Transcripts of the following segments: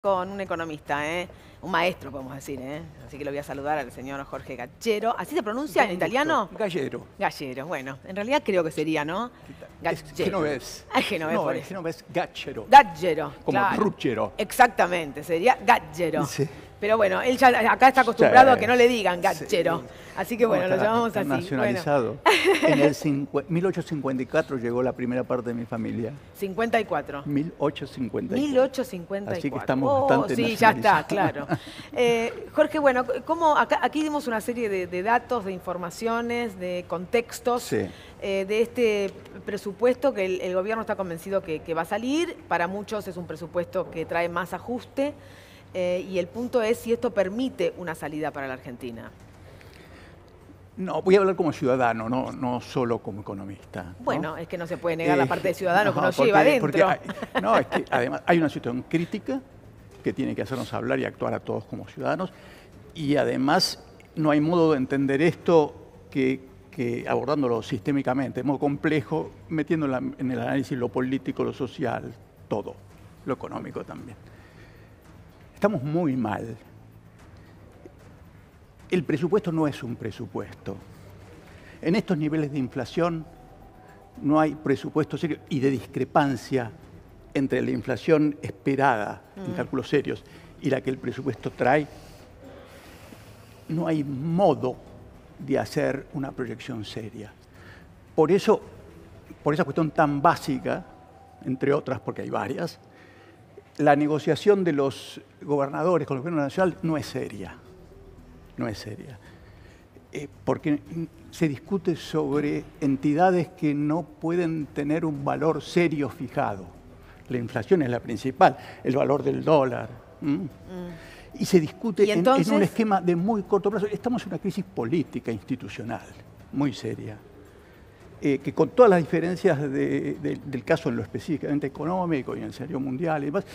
Con un economista, un maestro, podemos decir. Así que lo voy a saludar al señor Jorge Gachero. ¿Así se pronuncia en italiano? Gallero. Gallero, bueno, en realidad creo que sería, ¿no? Es genovés. Ah, genovés, no, por es eso. genovés Gachero. Gachero, Como claro. Ruggero. Exactamente, sería Gachero. Sí. Pero bueno, él ya acá está acostumbrado Sí, a que no le digan Gachero. sí. Así que bueno, lo llamamos Está así. nacionalizado. Bueno. En el 1854 llegó la primera parte de mi familia. 54. 1854. 1854. Así que estamos bastante sí, ya está, nacionalizados. claro. Jorge, bueno, aquí dimos una serie de datos, de informaciones, de contextos Sí. de este presupuesto que el gobierno está convencido que va a salir. Para muchos es un presupuesto que trae más ajuste y el punto es si esto permite una salida para la Argentina. No, voy a hablar como ciudadano, no solo como economista, ¿no? Bueno, es que no se puede negar la parte de ciudadano que uno porque- lleva adentro. porque es que además hay una situación crítica que tiene que hacernos hablar y actuar a todos como ciudadanos, y además no hay modo de entender esto que abordándolo sistémicamente, de modo complejo, metiendo en el análisis lo político, lo social, todo, lo económico también. Estamos muy mal. El presupuesto no es un presupuesto. En estos niveles de inflación no hay presupuesto serio y de discrepancia entre la inflación esperada en cálculos serios y la que el presupuesto trae. No hay modo de hacer una proyección seria. Por eso, por esa cuestión tan básica, entre otras porque hay varias, la negociación de los gobernadores con el gobierno nacional no es seria. No es seria. Porque se discute sobre entidades que no pueden tener un valor serio fijado. La inflación es la principal, el valor del dólar. Y se discute en un esquema de muy corto plazo. Estamos en una crisis política institucional muy seria, que con todas las diferencias del caso en lo específicamente económico y en serio mundial y demás,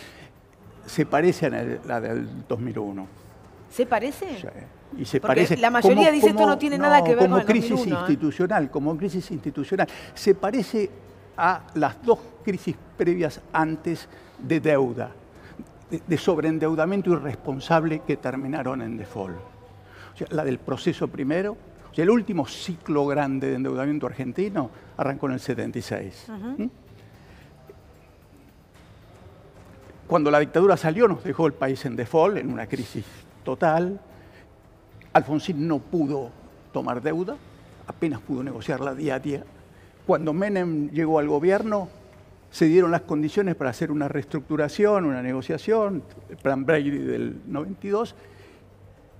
se parece a la del 2001. ¿Se parece? Sí. Y se porque parece, la mayoría dice esto no tiene nada que ver con el 2001, como crisis institucional. Se parece a las dos crisis previas antes de deuda, de sobreendeudamiento irresponsable que terminaron en default. O sea, la del proceso primero, o sea, el último ciclo grande de endeudamiento argentino arrancó en el 76. Cuando la dictadura salió nos dejó el país en default, en una crisis total. Alfonsín no pudo tomar deuda, apenas pudo negociarla día a día. Cuando Menem llegó al gobierno, se dieron las condiciones para hacer una reestructuración, una negociación, el plan Brady del 92,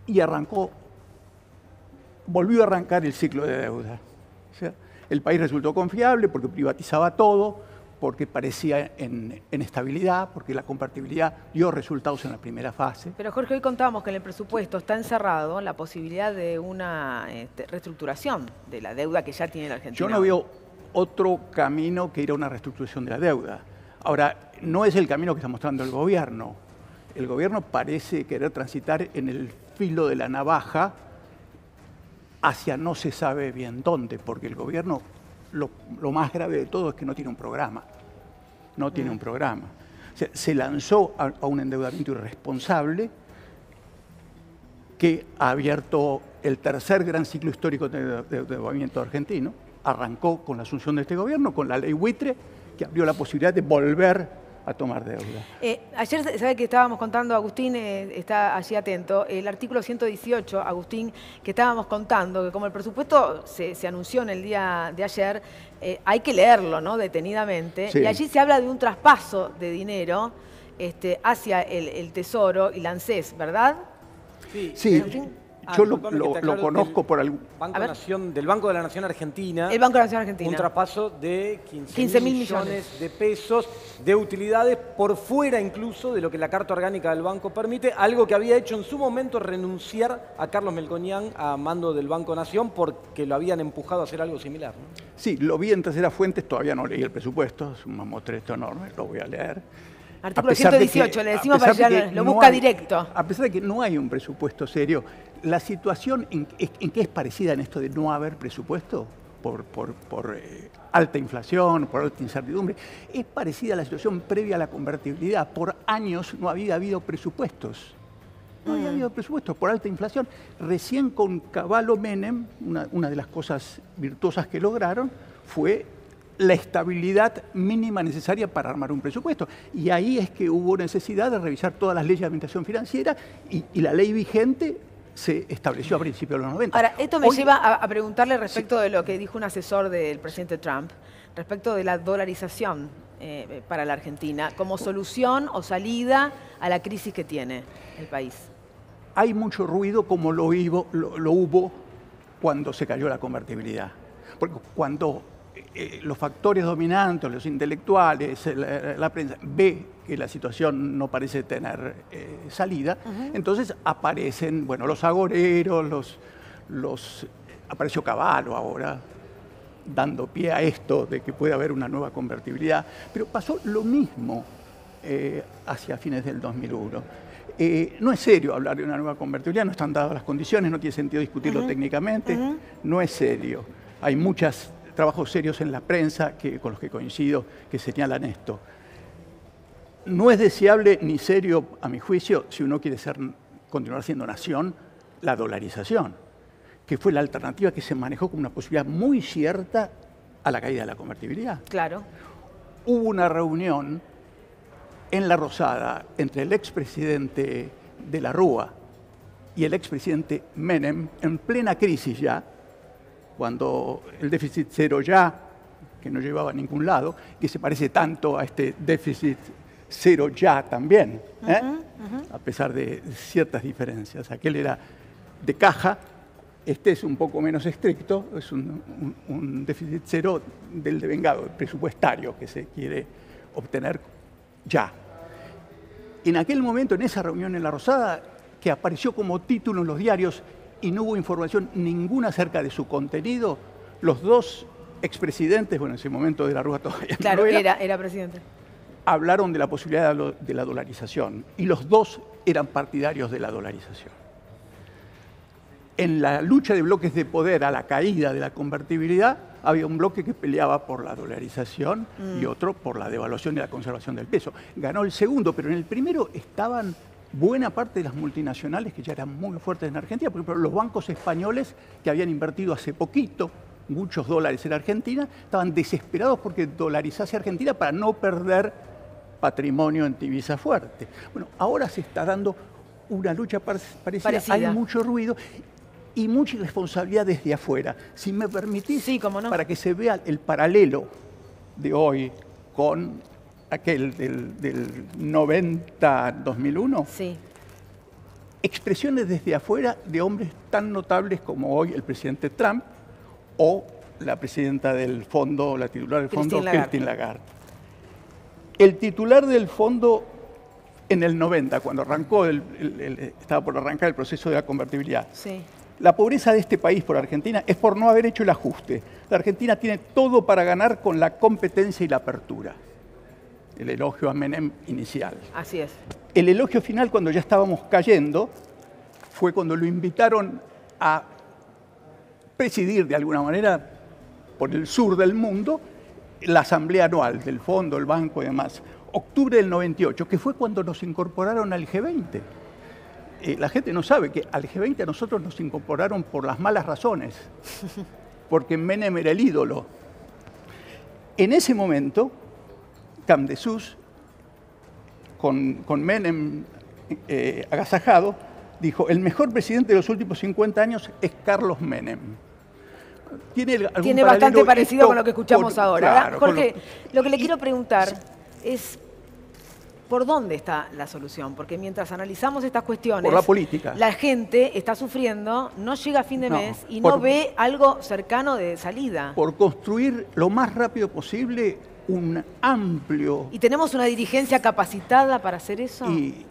y volvió a arrancar el ciclo de deuda. O sea, el país resultó confiable porque privatizaba todo, porque parecía en estabilidad, porque la convertibilidad dio resultados en la primera fase. Pero Jorge, hoy contábamos que en el presupuesto está encerrado la posibilidad de una reestructuración de la deuda que ya tiene la Argentina. Yo no veo otro camino que ir a una reestructuración de la deuda. Ahora, no es el camino que está mostrando el gobierno. El gobierno parece querer transitar en el filo de la navaja hacia no se sabe bien dónde, porque el gobierno, lo más grave de todo es que no tiene un programa. No tiene un programa. O sea, se lanzó a un endeudamiento irresponsable que ha abierto el tercer gran ciclo histórico de endeudamiento argentino. Arrancó con la asunción de este gobierno, con la ley Buitre, que abrió la posibilidad de volver a tomar deuda. Ayer, ¿sabe que estábamos contando? Agustín está allí atento. El artículo 118, Agustín, que estábamos contando, que como el presupuesto se anunció en el día de ayer, hay que leerlo, ¿no?, detenidamente. Sí. Y allí se habla de un traspaso de dinero hacia el Tesoro y la ANSES, ¿verdad? Sí. Yo lo conozco por algún... Del Banco de la Nación Argentina. El Banco de la Nación Argentina. Un traspaso de 15.000 millones de pesos de utilidades por fuera incluso de lo que la Carta Orgánica del Banco permite, algo que había hecho en su momento renunciar a Carlos Melconian a mando del Banco Nación porque lo habían empujado a hacer algo similar, ¿no? Sí, lo vi en terceras fuentes, todavía no leí el presupuesto, es un mamotreto enorme, lo voy a leer. Artículo 118, le decimos para que lo busca directo. A pesar de que no hay un presupuesto serio, la situación en que es parecida en esto de no haber presupuesto, alta inflación, por alta incertidumbre. Es parecida a la situación previa a la convertibilidad. Por años no había habido presupuestos. No había habido presupuestos por alta inflación. Recién con Cavallo Menem, una de las cosas virtuosas que lograron fue la estabilidad mínima necesaria para armar un presupuesto. Y ahí es que hubo necesidad de revisar todas las leyes de administración financiera y la ley vigente se estableció a principios de los 90. Ahora, esto me lleva a preguntarle respecto de lo que dijo un asesor del presidente Trump, respecto de la dolarización para la Argentina, como solución o salida a la crisis que tiene el país. Hay mucho ruido como lo hubo cuando se cayó la convertibilidad. Porque cuando los factores dominantes, los intelectuales, la prensa, ve que la situación no parece tener salida, entonces aparecen, bueno, los agoreros, apareció Cavallo ahora, dando pie a esto de que puede haber una nueva convertibilidad. Pero pasó lo mismo hacia fines del 2001. No es serio hablar de una nueva convertibilidad, no están dadas las condiciones, no tiene sentido discutirlo técnicamente, no es serio. Hay muchos trabajos serios en la prensa con los que coincido que señalan esto. No es deseable ni serio, a mi juicio, si uno quiere continuar siendo nación, la dolarización, que fue la alternativa que se manejó como una posibilidad muy cierta a la caída de la convertibilidad. Claro. Hubo una reunión en La Rosada entre el expresidente de la Rúa y el expresidente Menem, en plena crisis ya, cuando el déficit cero ya, que no llevaba a ningún lado, que se parece tanto a este déficit cero ya también, a pesar de ciertas diferencias. Aquel era de caja, este es un poco menos estricto, es un déficit cero del devengado, presupuestario, que se quiere obtener ya. En aquel momento, en esa reunión en La Rosada, que apareció como título en los diarios y no hubo información ninguna acerca de su contenido, los dos expresidentes, bueno, en ese momento de la Rúa todavía claro, no era presidente, hablaron de la posibilidad de la dolarización y los dos eran partidarios de la dolarización. En la lucha de bloques de poder a la caída de la convertibilidad, había un bloque que peleaba por la dolarización y otro por la devaluación y la conservación del peso. Ganó el segundo, pero en el primero estaban buena parte de las multinacionales que ya eran muy fuertes en Argentina. Por ejemplo, los bancos españoles que habían invertido hace poquito muchos dólares en Argentina, estaban desesperados porque dolarizase Argentina para no perder patrimonio en divisa fuerte. Bueno, ahora se está dando una lucha parecida. Hay mucho ruido y mucha irresponsabilidad desde afuera. Si me permitís, sí, cómo no, para que se vea el paralelo de hoy con aquel del 90-2001, sí, expresiones desde afuera de hombres tan notables como hoy el presidente Trump o la presidenta del fondo, la titular del fondo, Christine Lagarde. El titular del fondo en el 90, cuando arrancó estaba por arrancar el proceso de la convertibilidad. Sí. La pobreza de este país por Argentina es por no haber hecho el ajuste. La Argentina tiene todo para ganar con la competencia y la apertura. El elogio a Menem inicial. Así es. El elogio final, cuando ya estábamos cayendo, fue cuando lo invitaron a presidir de alguna manera por el sur del mundo la asamblea anual del fondo, el banco y demás. Octubre del 98, que fue cuando nos incorporaron al G20. La gente no sabe que al G20 a nosotros nos incorporaron por las malas razones, porque Menem era el ídolo. En ese momento, Camdesús, con Menem agasajado, dijo: el mejor presidente de los últimos 50 años es Carlos Menem. Tiene bastante parecido con lo que escuchamos ahora. Claro, Jorge, lo que le quiero preguntar es ¿por dónde está la solución? Porque mientras analizamos estas cuestiones, por la política, la gente está sufriendo, no llega a fin de mes y no ve algo cercano de salida. Por construir lo más rápido posible un amplio... ¿Y tenemos una dirigencia capacitada para hacer eso? Y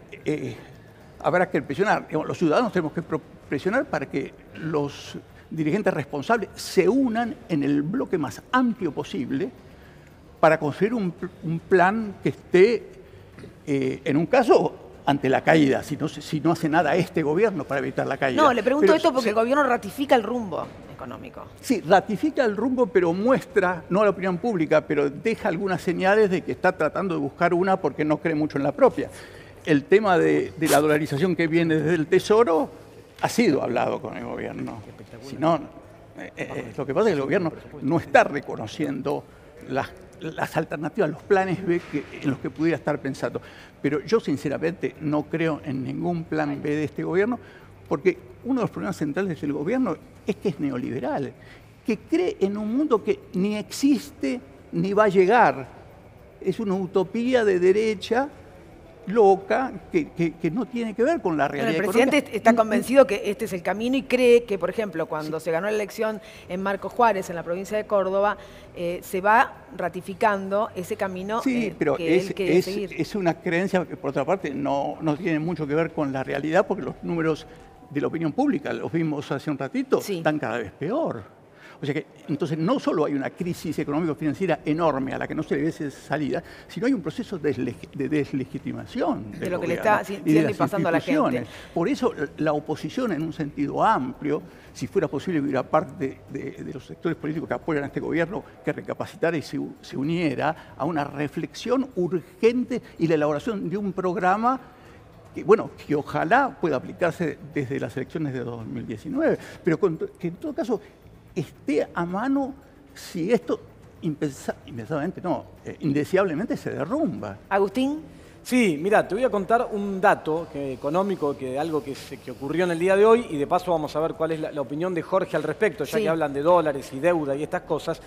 habrá que presionar. Los ciudadanos tenemos que presionar para que los dirigentes responsables se unan en el bloque más amplio posible para construir un plan que esté, en un caso, ante la caída, si no hace nada este gobierno para evitar la caída. No, le pregunto esto porque el gobierno ratifica el rumbo económico. Sí, ratifica el rumbo, pero muestra, no a la opinión pública, pero deja algunas señales de que está tratando de buscar una porque no cree mucho en la propia. El tema de la dolarización que viene desde el Tesoro ha sido hablado con el gobierno. Si no, lo que pasa es que el gobierno no está reconociendo las alternativas, los planes B en los que pudiera estar pensando. Pero yo sinceramente no creo en ningún plan B de este gobierno, porque uno de los problemas centrales del gobierno es que es neoliberal, que cree en un mundo que ni existe ni va a llegar. Es una utopía de derecha loca que no tiene que ver con la realidad. El presidente está convencido que este es el camino y cree que, por ejemplo, cuando se ganó la elección en Marcos Juárez, en la provincia de Córdoba, se va ratificando ese camino pero que él quiere seguir. Es una creencia que, por otra parte, no tiene mucho que ver con la realidad, porque los números de la opinión pública, los vimos hace un ratito, están cada vez peor. O sea que, entonces, no solo hay una crisis económico-financiera enorme a la que no se le ve salida, sino hay un proceso de deslegitimación de lo que le está siendo y pasando a la gente. Por eso, la oposición, en un sentido amplio, si fuera posible, hubiera parte de los sectores políticos que apoyan a este gobierno que recapacitara y se uniera a una reflexión urgente y la elaboración de un programa que ojalá pueda aplicarse desde las elecciones de 2019, pero que en todo caso esté a mano si esto indeseablemente se derrumba. Agustín. Sí, mira, te voy a contar un dato económico, algo que ocurrió en el día de hoy, y de paso vamos a ver cuál es la opinión de Jorge al respecto, ya que hablan de dólares y deuda y estas cosas,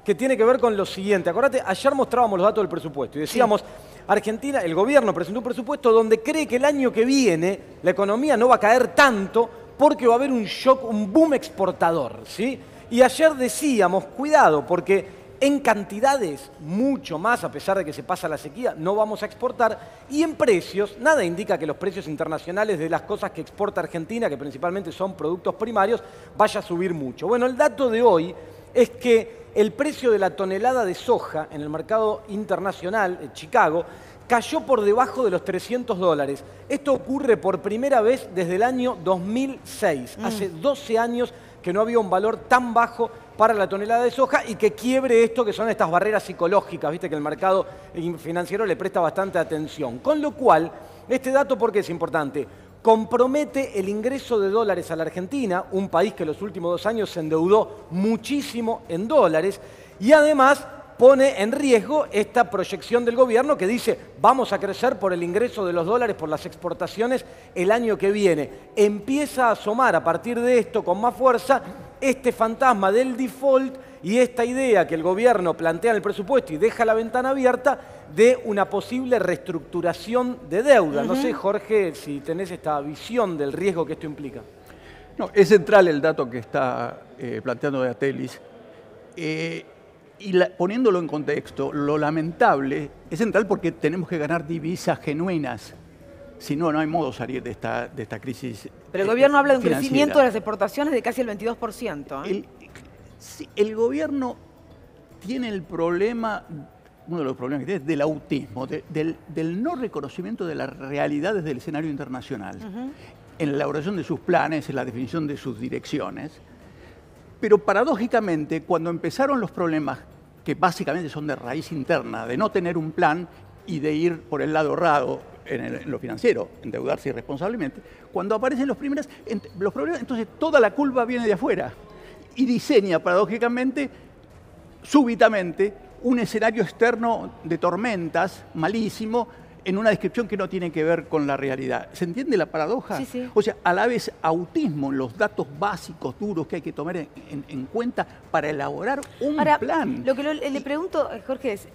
que tiene que ver con lo siguiente. Acordate, ayer mostrábamos los datos del presupuesto y decíamos, Argentina, el gobierno presentó un presupuesto donde cree que el año que viene la economía no va a caer tanto porque va a haber un shock, un boom exportador, ¿sí? Y ayer decíamos, cuidado, porque en cantidades mucho más, a pesar de que se pasa la sequía, no vamos a exportar. Y en precios, nada indica que los precios internacionales de las cosas que exporta Argentina, que principalmente son productos primarios, vaya a subir mucho. Bueno, el dato de hoy es que el precio de la tonelada de soja en el mercado internacional, en Chicago, cayó por debajo de los $300. Esto ocurre por primera vez desde el año 2006. Hace 12 años que no había un valor tan bajo para la tonelada de soja y que quiebre esto que son estas barreras psicológicas, viste que el mercado financiero le presta bastante atención. Con lo cual, este dato, ¿por qué es importante? Compromete el ingreso de dólares a la Argentina, un país que en los últimos 2 años se endeudó muchísimo en dólares, y además pone en riesgo esta proyección del gobierno que dice vamos a crecer por el ingreso de los dólares por las exportaciones el año que viene. Empieza a asomar a partir de esto con más fuerza este fantasma del default y esta idea que el gobierno plantea en el presupuesto y deja la ventana abierta de una posible reestructuración de deuda. No sé, Jorge, si tenés esta visión del riesgo que esto implica. No, es central el dato que está planteando de Atelis. Poniéndolo en contexto, lo lamentable es central porque tenemos que ganar divisas genuinas. Si no, no hay modo de salir de esta crisis. Pero el gobierno habla de un financiera. Crecimiento de las exportaciones de casi el 22%. El gobierno tiene el problema, uno de los problemas que tiene es del autismo, del no reconocimiento de las realidades del escenario internacional. En la elaboración de sus planes, en la definición de sus direcciones. Pero paradójicamente, cuando empezaron los problemas, que básicamente son de raíz interna, de no tener un plan y de ir por el lado errado en lo financiero, endeudarse irresponsablemente, cuando aparecen los problemas, entonces toda la culpa viene de afuera y diseña paradójicamente, súbitamente, un escenario externo de tormentas malísimo, en una descripción que no tiene que ver con la realidad. ¿Se entiende la paradoja? Sí. O sea, a la vez autismo en los datos básicos, duros que hay que tomar en cuenta para elaborar un plan. Lo que le pregunto, Jorge, es,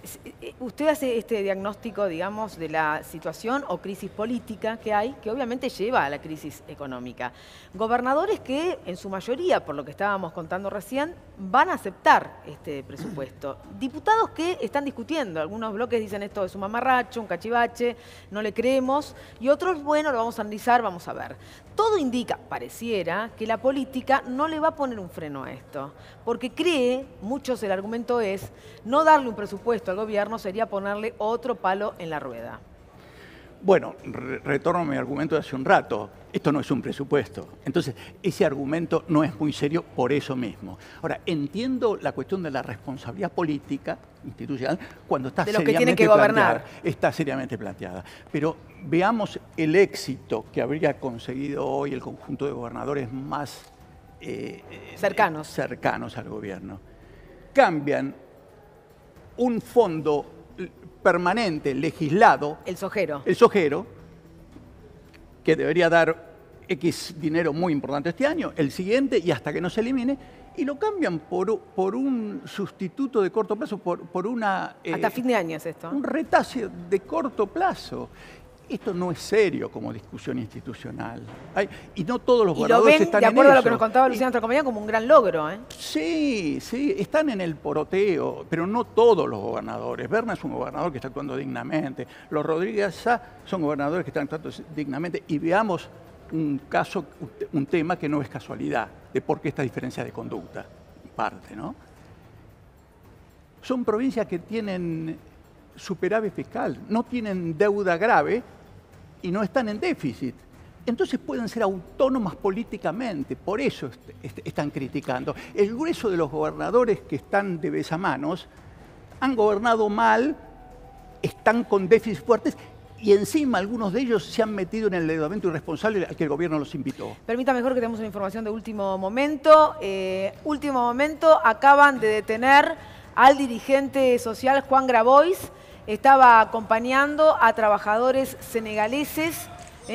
usted hace este diagnóstico, digamos, de la situación o crisis política que hay, que obviamente lleva a la crisis económica. Gobernadores que, en su mayoría, por lo que estábamos contando recién, van a aceptar este presupuesto. Diputados que están discutiendo, algunos bloques dicen esto es un mamarracho, un cachivache, no le creemos, y otros, bueno, lo vamos a analizar, vamos a ver. Todo indica, pareciera, que la política no le va a poner un freno a esto, porque cree, muchos el argumento es, no darle un presupuesto al gobierno sería ponerle otro palo en la rueda. Bueno, retorno a mi argumento de hace un rato. Esto no es un presupuesto. Entonces, ese argumento no es muy serio por eso mismo. Ahora, entiendo la cuestión de la responsabilidad política, institucional, cuando está seriamente planteada. Está seriamente planteada. Pero veamos el éxito que habría conseguido hoy el conjunto de gobernadores más cercanos al gobierno. Cambian un fondo permanente, legislado. El sojero. El sojero, que debería dar X dinero muy importante este año, el siguiente, y hasta que no se elimine, y lo cambian por un sustituto de corto plazo, por una... hasta fin de año es esto. Un retazo de corto plazo. Esto no es serio como discusión institucional. Y no todos los gobernadores están en eso. De acuerdo a lo que nos contaba Luciana, nuestra compañera, como un gran logro, ¿eh? Sí, están en el poroteo, pero no todos los gobernadores. Berna es un gobernador que está actuando dignamente. Los Rodríguez Sá son gobernadores que están actuando dignamente. Y veamos un tema que no es casualidad, de por qué esta diferencia de conducta, en parte, ¿no? Son provincias que tienen superávit fiscal, no tienen deuda grave y no están en déficit. Entonces pueden ser autónomas políticamente, por eso están criticando. El grueso de los gobernadores que están de besamanos han gobernado mal, están con déficits fuertes y encima algunos de ellos se han metido en el endeudamiento irresponsable al que el gobierno los invitó. Permítame, mejor que tenemos una información de último momento. Acaban de detener al dirigente social Juan Grabois. Estaba acompañando a trabajadores senegaleses,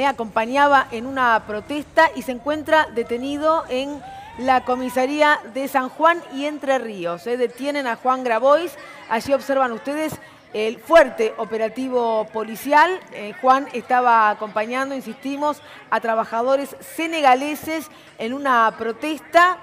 acompañaba en una protesta y se encuentra detenido en la comisaría de San Juan y Entre Ríos. Detienen a Juan Grabois, allí observan ustedes el fuerte operativo policial. Juan estaba acompañando, insistimos, a trabajadores senegaleses en una protesta.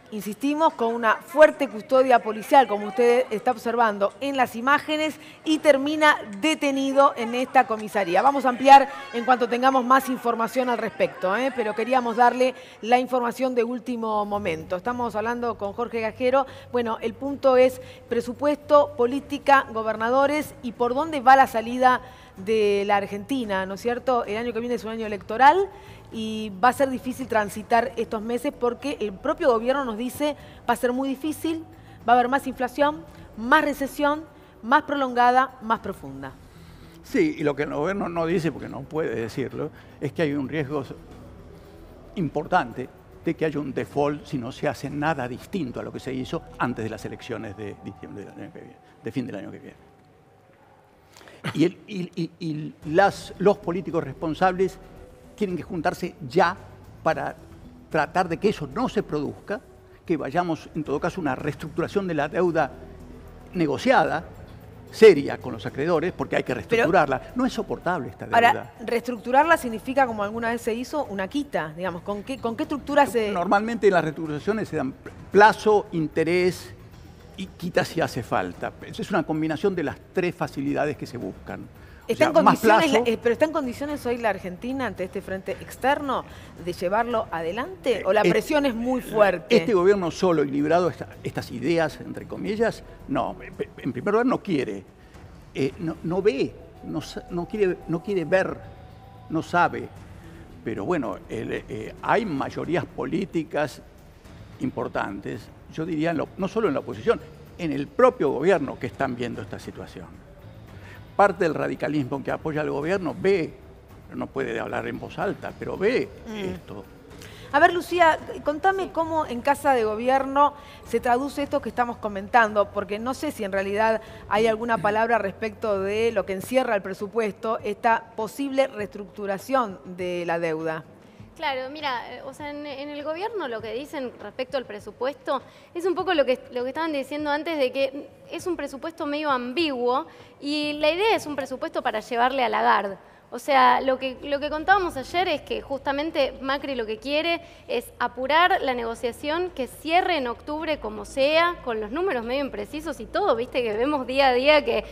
Insistimos, con una fuerte custodia policial, como usted está observando en las imágenes, y termina detenido en esta comisaría. Vamos a ampliar en cuanto tengamos más información al respecto, pero queríamos darle la información de último momento. Estamos hablando con Jorge Gajero. Bueno, el punto es presupuesto, política, gobernadores y por dónde va la salida de la Argentina, ¿no es cierto? El año que viene es un año electoral y va a ser difícil transitar estos meses porque el propio gobierno nos dice va a ser muy difícil, va a haber más inflación, más recesión, más prolongada, más profunda. Sí, y lo que el gobierno no dice, porque no puede decirlo, es que hay un riesgo importante de que haya un default si no se hace nada distinto a lo que se hizo antes de las elecciones de diciembre del año que viene, de fin del año que viene. Y los políticos responsables tienen que juntarse ya para tratar de que eso no se produzca, que vayamos, en todo caso, a una reestructuración de la deuda negociada, seria con los acreedores, porque hay que reestructurarla. No es soportable esta deuda. Ahora, reestructurarla significa, como alguna vez se hizo, una quita, digamos. ¿Con qué estructura se...? Normalmente en las reestructuraciones se dan plazo, interés y quita si hace falta. Es una combinación de las tres facilidades que se buscan. ¿Está en condiciones hoy la Argentina ante este frente externo de llevarlo adelante? ¿O la presión es muy fuerte? Este gobierno solo y librado estas ideas, entre comillas, no. En primer lugar no quiere, no ve, no quiere ver, no sabe. Pero bueno, hay mayorías políticas importantes, yo diría no solo en la oposición, en el propio gobierno que están viendo esta situación. Parte del radicalismo que apoya al gobierno ve, no puede hablar en voz alta, pero ve esto. A ver, Lucía, contame cómo en Casa de Gobierno se traduce esto que estamos comentando, porque no sé si en realidad hay alguna palabra respecto de lo que encierra el presupuesto, esta posible reestructuración de la deuda. Claro, mira, o sea, en el gobierno lo que dicen respecto al presupuesto es un poco lo que estaban diciendo antes, de que es un presupuesto medio ambiguo y la idea es un presupuesto para llevarle a Lagarde. O sea, lo que contábamos ayer es que justamente Macri lo que quiere es apurar la negociación, que cierre en octubre como sea, con los números medio imprecisos y todo, viste que vemos día a día que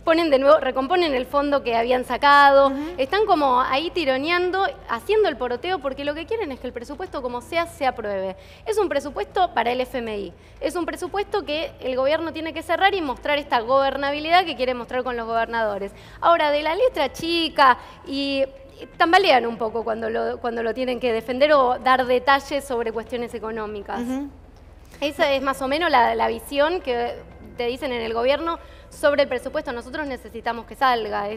ponen de nuevo, recomponen el fondo que habían sacado, están como ahí tironeando, haciendo el poroteo, porque lo que quieren es que el presupuesto como sea se apruebe. Es un presupuesto para el FMI, es un presupuesto que el gobierno tiene que cerrar y mostrar esta gobernabilidad que quiere mostrar con los gobernadores. Ahora, de la letra chica, justifica y tambalean un poco cuando lo tienen que defender o dar detalles sobre cuestiones económicas. Esa es más o menos la visión que te dicen en el gobierno sobre el presupuesto. Nosotros necesitamos que salga.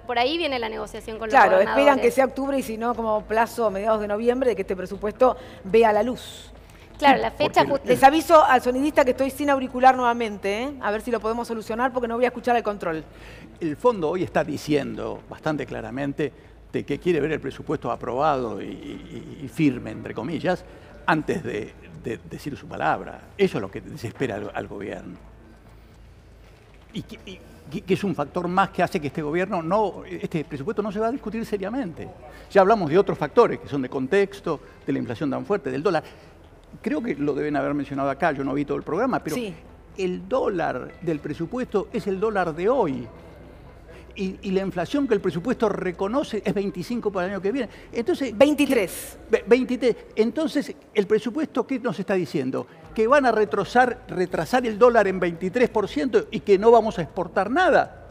Por ahí viene la negociación con los gobernadores. Claro, esperan que sea octubre y si no, como plazo mediados de noviembre, de que este presupuesto vea la luz. Claro, la fecha... Les aviso al sonidista que estoy sin auricular nuevamente, ¿eh? A ver si lo podemos solucionar porque no voy a escuchar el control. El fondo hoy está diciendo bastante claramente de que quiere ver el presupuesto aprobado y firme, entre comillas, antes de decir su palabra. Eso es lo que desespera al gobierno. Y que es un factor más que hace que este presupuesto no se va a discutir seriamente. Ya hablamos de otros factores que son de contexto, de la inflación tan fuerte, del dólar. Creo que lo deben haber mencionado acá, yo no vi todo el programa, pero sí. El dólar del presupuesto es el dólar de hoy. Y la inflación que el presupuesto reconoce es 25 para el año que viene. Entonces, 23. 23. Entonces, ¿el presupuesto qué nos está diciendo? Que van a retrasar el dólar en 23% y que no vamos a exportar nada.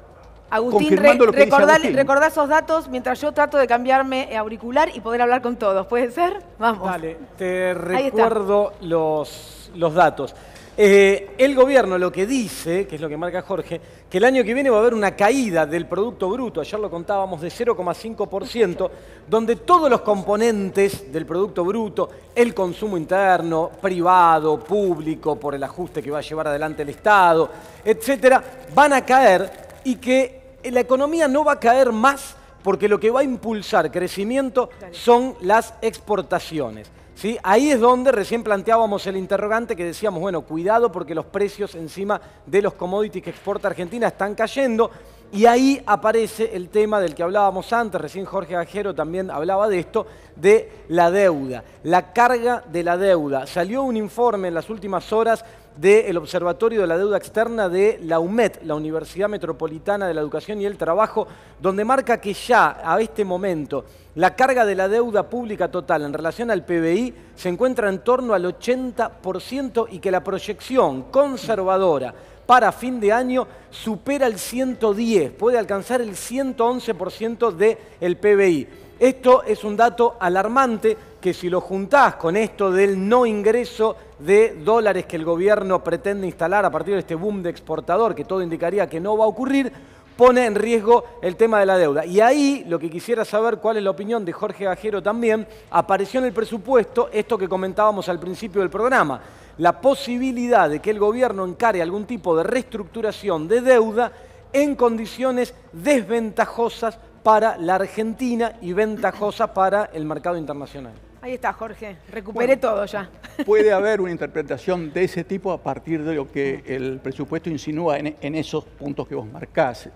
Agustín, recordá esos datos mientras yo trato de cambiarme auricular y poder hablar con todos. ¿Puede ser? Vamos. Dale, te recuerdo los datos. El gobierno lo que dice, que es lo que marca Jorge, que el año que viene va a haber una caída del Producto Bruto, ayer lo contábamos, de 0,5%, donde todos los componentes del Producto Bruto, el consumo interno, privado, público, por el ajuste que va a llevar adelante el Estado, etcétera, van a caer y que la economía no va a caer más porque lo que va a impulsar crecimiento son las exportaciones. ¿Sí? Ahí es donde recién planteábamos el interrogante que decíamos, bueno, cuidado porque los precios encima de los commodities que exporta Argentina están cayendo y ahí aparece el tema del que hablábamos antes, recién Jorge Agero también hablaba de esto, de la deuda, la carga de la deuda. Salió un informe en las últimas horas del Observatorio de la Deuda Externa de la UMED, la Universidad Metropolitana de la Educación y el Trabajo, donde marca que ya a este momento la carga de la deuda pública total en relación al PBI se encuentra en torno al 80% y que la proyección conservadora para fin de año supera el 110, puede alcanzar el 111% del PBI. Esto es un dato alarmante que si lo juntás con esto del no ingreso de dólares que el gobierno pretende instalar a partir de este boom de exportador, que todo indicaría que no va a ocurrir, pone en riesgo el tema de la deuda. Y ahí, lo que quisiera saber cuál es la opinión de Jorge Agero también, apareció en el presupuesto esto que comentábamos al principio del programa, la posibilidad de que el gobierno encare algún tipo de reestructuración de deuda en condiciones desventajosas para la Argentina y ventajosas para el mercado internacional. Ahí está, Jorge. Recuperé todo ya. Puede haber una interpretación de ese tipo a partir de lo que el presupuesto insinúa en esos puntos que vos marcás,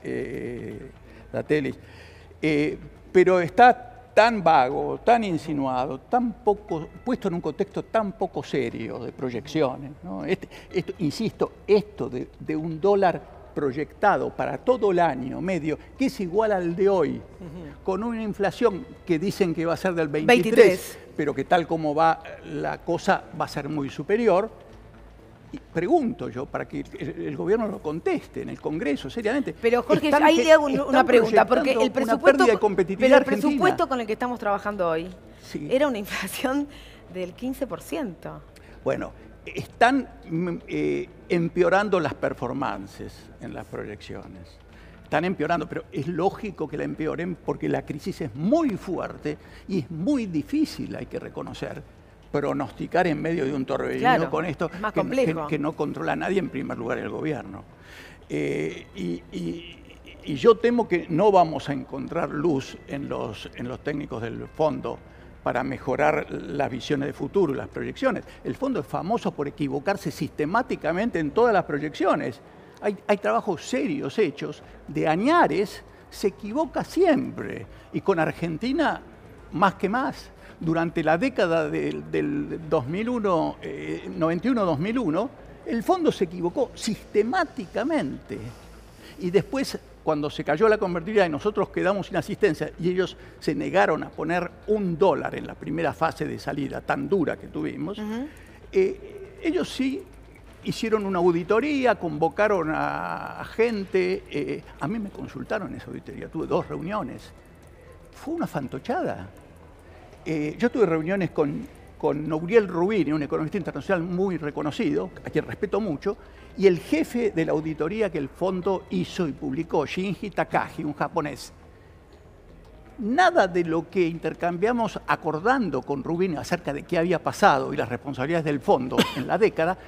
Datelis. Pero está tan vago, tan insinuado, tan poco, puesto en un contexto tan poco serio de proyecciones, ¿no? Insisto, esto de un dólar proyectado para todo el año medio, que es igual al de hoy, con una inflación que dicen que va a ser del 23, pero que tal como va la cosa va a ser muy superior. Y pregunto yo, para que el gobierno lo conteste en el Congreso, seriamente. Pero Jorge, ahí le hago una pregunta, porque el presupuesto con el que estamos trabajando hoy era una inflación del 15%. Bueno, están empeorando las performances en las proyecciones. Están empeorando, pero es lógico que la empeoren porque la crisis es muy fuerte y es muy difícil, hay que reconocer, pronosticar en medio de un torbellino con esto que no controla a nadie, en primer lugar el gobierno. Y yo temo que no vamos a encontrar luz en los técnicos del fondo para mejorar las visiones de futuro y las proyecciones. El fondo es famoso por equivocarse sistemáticamente en todas las proyecciones. Hay trabajos serios hechos, de Añares se equivoca siempre, y con Argentina más que más. Durante la década del 2001, 91-2001, el fondo se equivocó sistemáticamente. Y después, cuando se cayó la convertibilidad y nosotros quedamos sin asistencia y ellos se negaron a poner $1 en la primera fase de salida tan dura que tuvimos, ellos sí hicieron una auditoría, convocaron a gente. A mí me consultaron en esa auditoría, tuve 2 reuniones. Fue una fantochada. Yo tuve reuniones con Nouriel Roubini, un economista internacional muy reconocido, a quien respeto mucho, y el jefe de la auditoría que el fondo hizo y publicó, Shinji Takagi, un japonés. Nada de lo que intercambiamos acordando con Roubini acerca de qué había pasado y las responsabilidades del fondo en la década,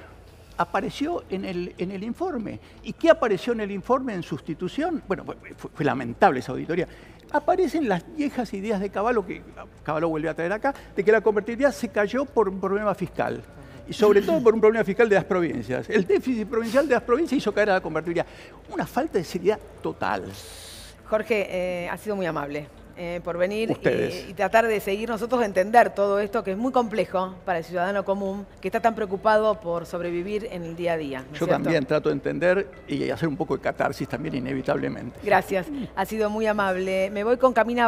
apareció en el informe. ¿Y qué apareció en el informe en sustitución? Bueno, fue lamentable esa auditoría. Aparecen las viejas ideas de Cavallo, que Cavallo vuelve a traer acá, de que la convertibilidad se cayó por un problema fiscal. Y sobre todo por un problema fiscal de las provincias. El déficit provincial de las provincias hizo caer a la convertibilidad. Una falta de seriedad total. Jorge, ha sido muy amable por venir y tratar de seguir nosotros a entender todo esto que es muy complejo para el ciudadano común que está tan preocupado por sobrevivir en el día a día. Yo también trato de entender y hacer un poco de catarsis también inevitablemente. Gracias, ha sido muy amable. Me voy con Camina.